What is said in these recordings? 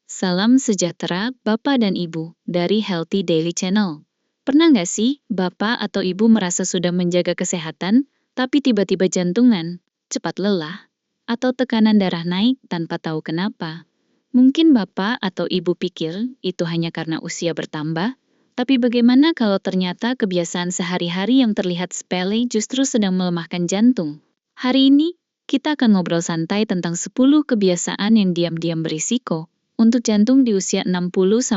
Salam sejahtera Bapak dan Ibu dari Healthy Daily Channel. Pernah nggak sih Bapak atau Ibu merasa sudah menjaga kesehatan, tapi tiba-tiba jantungan, cepat lelah, atau tekanan darah naik tanpa tahu kenapa? Mungkin Bapak atau Ibu pikir itu hanya karena usia bertambah, tapi bagaimana kalau ternyata kebiasaan sehari-hari yang terlihat sepele justru sedang melemahkan jantung? Hari ini, kita akan ngobrol santai tentang 10 kebiasaan yang diam-diam berisiko untuk jantung di usia 60-80,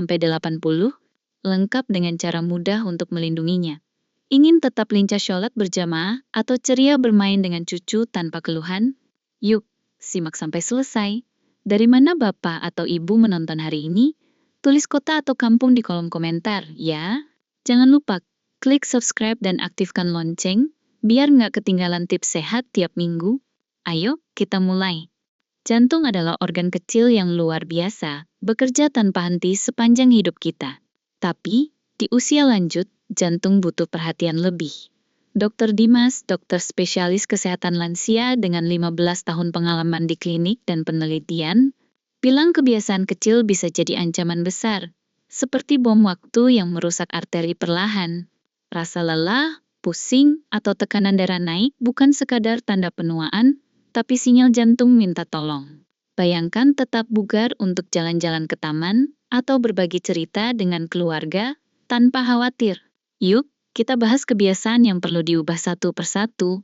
lengkap dengan cara mudah untuk melindunginya. Ingin tetap lincah sholat berjamaah atau ceria bermain dengan cucu tanpa keluhan? Yuk, simak sampai selesai. Dari mana Bapak atau Ibu menonton hari ini? Tulis kota atau kampung di kolom komentar, ya. Jangan lupa klik subscribe dan aktifkan lonceng, biar nggak ketinggalan tips sehat tiap minggu. Ayo, kita mulai. Jantung adalah organ kecil yang luar biasa, bekerja tanpa henti sepanjang hidup kita. Tapi, di usia lanjut, jantung butuh perhatian lebih. Dr. Dimas, dokter spesialis kesehatan lansia dengan 15 tahun pengalaman di klinik dan penelitian, bilang kebiasaan kecil bisa jadi ancaman besar, seperti bom waktu yang merusak arteri perlahan. Rasa lelah, pusing, atau tekanan darah naik bukan sekadar tanda penuaan, tapi sinyal jantung minta tolong. Bayangkan tetap bugar untuk jalan-jalan ke taman atau berbagi cerita dengan keluarga tanpa khawatir. Yuk, kita bahas kebiasaan yang perlu diubah satu persatu.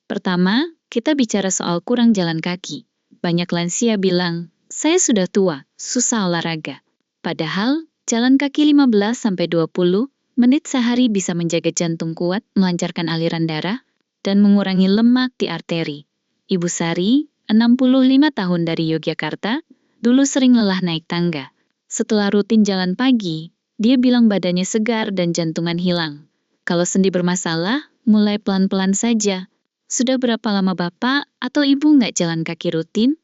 Pertama, kita bicara soal kurang jalan kaki. Banyak lansia bilang, saya sudah tua, susah olahraga. Padahal, jalan kaki 15-20 menit sehari bisa menjaga jantung kuat, melancarkan aliran darah, dan mengurangi lemak di arteri. Ibu Sari, 65 tahun dari Yogyakarta, dulu sering lelah naik tangga. Setelah rutin jalan pagi, dia bilang badannya segar dan jantungan hilang. Kalau sendi bermasalah, mulai pelan-pelan saja. Sudah berapa lama Bapak atau Ibu nggak jalan kaki rutin?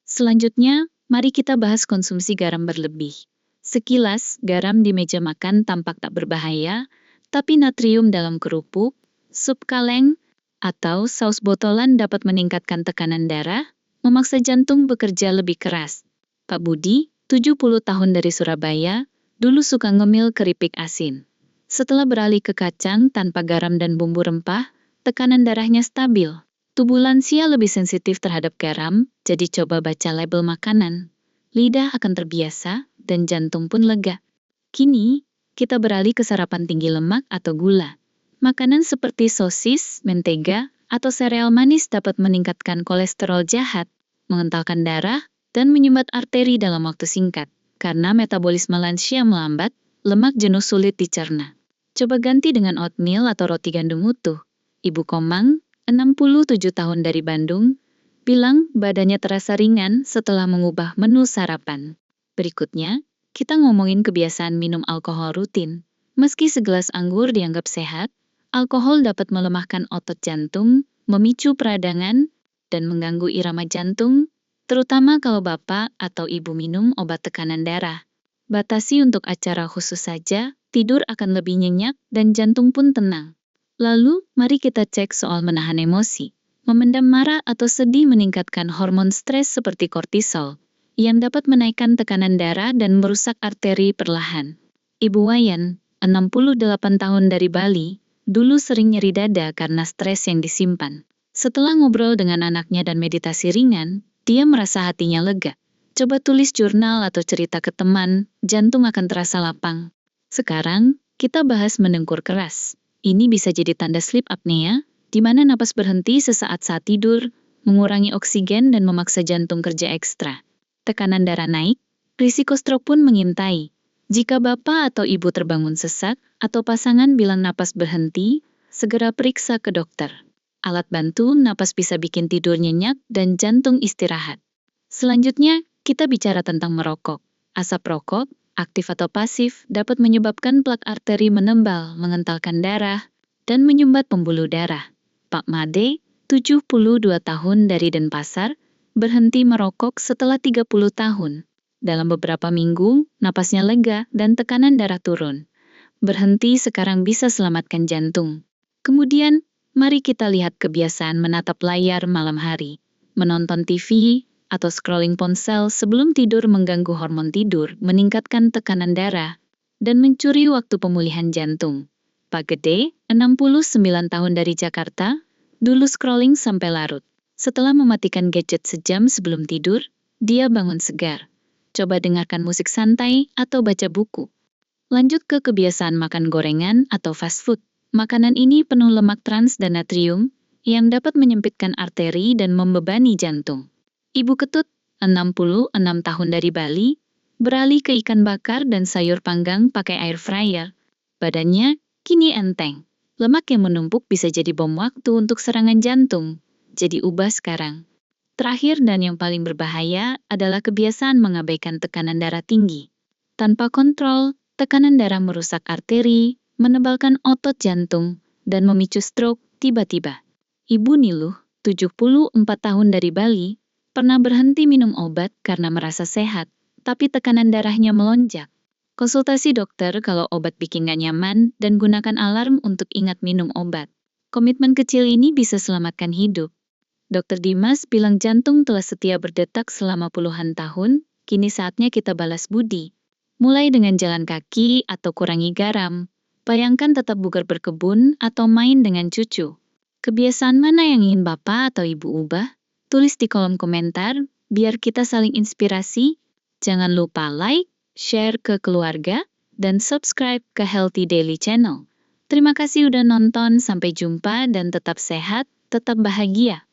Selanjutnya, mari kita bahas konsumsi garam berlebih. Sekilas, garam di meja makan tampak tak berbahaya, tapi natrium dalam kerupuk, sup kaleng, atau saus botolan dapat meningkatkan tekanan darah, memaksa jantung bekerja lebih keras. Pak Budi, 70 tahun dari Surabaya, dulu suka ngemil keripik asin. Setelah beralih ke kacang tanpa garam dan bumbu rempah, tekanan darahnya stabil. Tubuh lansia lebih sensitif terhadap garam, jadi coba baca label makanan. Lidah akan terbiasa, dan jantung pun lega. Kini, kita beralih ke sarapan tinggi lemak atau gula. Makanan seperti sosis, mentega, atau sereal manis dapat meningkatkan kolesterol jahat, mengentalkan darah, dan menyumbat arteri dalam waktu singkat. Karena metabolisme lansia melambat, lemak jenuh sulit dicerna. Coba ganti dengan oatmeal atau roti gandum utuh. Ibu Komang, 67 tahun dari Bandung, bilang badannya terasa ringan setelah mengubah menu sarapan. Berikutnya, kita ngomongin kebiasaan minum alkohol rutin. Meski segelas anggur dianggap sehat, alkohol dapat melemahkan otot jantung, memicu peradangan, dan mengganggu irama jantung, terutama kalau Bapak atau Ibu minum obat tekanan darah. Batasi untuk acara khusus saja, tidur akan lebih nyenyak dan jantung pun tenang. Lalu, mari kita cek soal menahan emosi. Memendam marah atau sedih meningkatkan hormon stres seperti kortisol, yang dapat menaikkan tekanan darah dan merusak arteri perlahan. Ibu Wayan, 68 tahun dari Bali, dulu sering nyeri dada karena stres yang disimpan. Setelah ngobrol dengan anaknya dan meditasi ringan, dia merasa hatinya lega. Coba tulis jurnal atau cerita ke teman, jantung akan terasa lapang. Sekarang, kita bahas mendengkur keras. Ini bisa jadi tanda sleep apnea, di mana napas berhenti sesaat saat tidur, mengurangi oksigen dan memaksa jantung kerja ekstra. Tekanan darah naik, risiko stroke pun mengintai. Jika Bapak atau Ibu terbangun sesak, atau pasangan bilang napas berhenti, segera periksa ke dokter. Alat bantu napas bisa bikin tidur nyenyak dan jantung istirahat. Selanjutnya, kita bicara tentang merokok. Asap rokok, aktif atau pasif, dapat menyebabkan plak arteri menembal, mengentalkan darah, dan menyumbat pembuluh darah. Pak Made, 72 tahun dari Denpasar, berhenti merokok setelah 30 tahun. Dalam beberapa minggu, napasnya lega dan tekanan darah turun. Berhenti sekarang bisa selamatkan jantung. Kemudian, mari kita lihat kebiasaan menatap layar malam hari. Menonton TV atau scrolling ponsel sebelum tidur mengganggu hormon tidur, meningkatkan tekanan darah, dan mencuri waktu pemulihan jantung. Pak Gede, 69 tahun dari Jakarta, dulu scrolling sampai larut. Setelah mematikan gadget sejam sebelum tidur, dia bangun segar. Coba dengarkan musik santai atau baca buku. Lanjut ke kebiasaan makan gorengan atau fast food. Makanan ini penuh lemak trans dan natrium yang dapat menyempitkan arteri dan membebani jantung. Ibu Ketut, 66 tahun dari Bali, beralih ke ikan bakar dan sayur panggang pakai air fryer. Badannya kini enteng. Lemak yang menumpuk bisa jadi bom waktu untuk serangan jantung. Jadi ubah sekarang. Terakhir dan yang paling berbahaya adalah kebiasaan mengabaikan tekanan darah tinggi. Tanpa kontrol, tekanan darah merusak arteri, menebalkan otot jantung, dan memicu stroke tiba-tiba. Ibu Niluh, 74 tahun dari Bali, pernah berhenti minum obat karena merasa sehat, tapi tekanan darahnya melonjak. Konsultasi dokter kalau obat bikin gak nyaman dan gunakan alarm untuk ingat minum obat. Komitmen kecil ini bisa selamatkan hidup. Dr. Dimas bilang jantung telah setia berdetak selama puluhan tahun, kini saatnya kita balas budi. Mulai dengan jalan kaki atau kurangi garam. Bayangkan tetap bugar berkebun atau main dengan cucu. Kebiasaan mana yang ingin Bapak atau Ibu ubah? Tulis di kolom komentar, biar kita saling inspirasi. Jangan lupa like, share ke keluarga, dan subscribe ke Healthy Daily Channel. Terima kasih udah nonton, sampai jumpa dan tetap sehat, tetap bahagia.